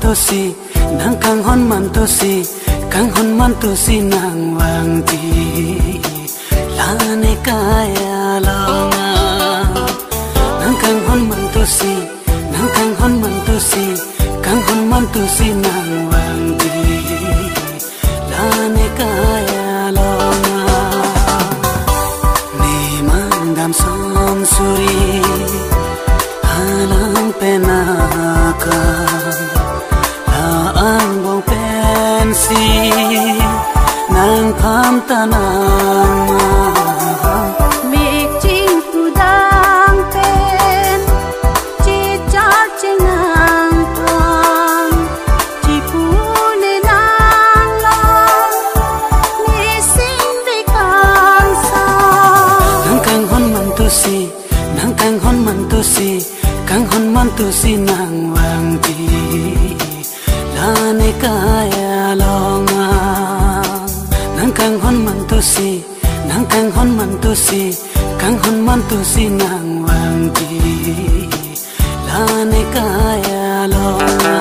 tu si nang kang hon man tu si kang hon man tu si nang wang ti la ne kaya longa nang kang hon man tu si nang kang hon man tu si kang hon man tu si nang wang ti la ne kaya longa ni man dam som suri alam penaka la ang bong pensi nang pham tanang ma mik ching tu dang pen chi cha ching nang thang chi pu ne nang long mi sing vi kang sa nang kang hon man tu si nang kang hon man tu si kang hon man tu si nang wang ti la ne kaya longa nang kang hon man tu si nang kang hon man tu si kang hon man tu si nang wang ti la ne kaya longa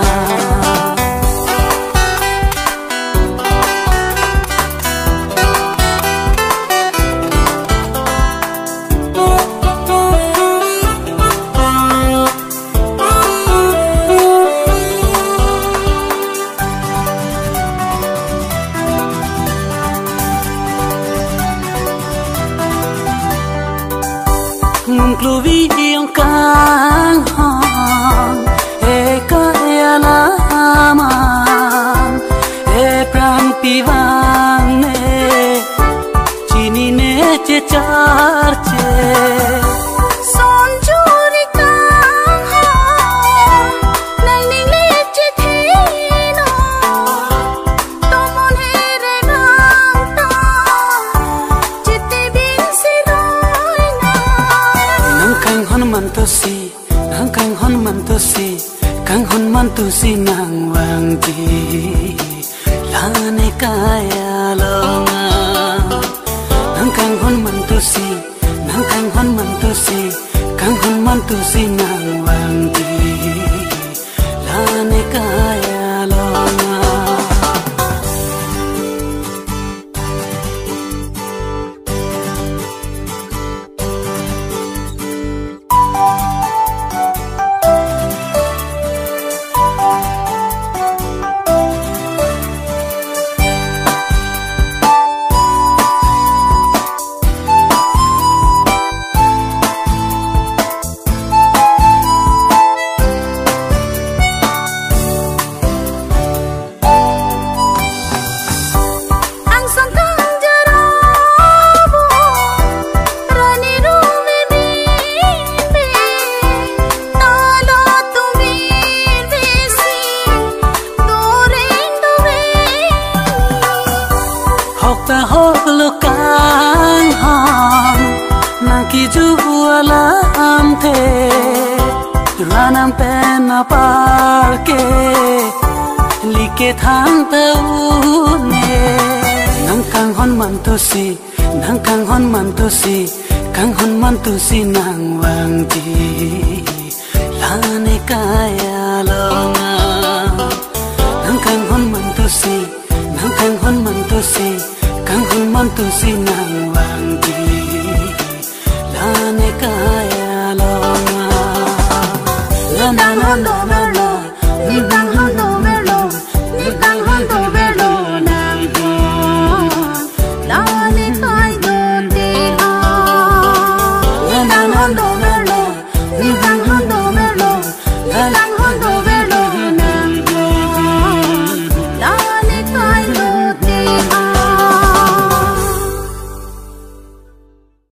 Cluvi yung kang hong e kaya naman e pran pivang ne chini ne che char che son churi kang hong nang ning le che the no to mon he re bang ta chitte bin si roi na nang kang hon man tu si nang kang hon man tu si kang hon man tu si nang wang ti la ne kaya longa nang kang hon man tu si nang kang hon man tu si kang hon man tu si nang wang ti la ne kaya longa ta hok lo kang hon nang ki ju ala am the ranam pen na par ke like thang ta ne nang kang hon man tu si nang kang hon man tu si kang hon man tu si nang wang ti la ne kaya longa nang kang hon man tu si nang kang hon man tu si kang hon man tu si nang wang ti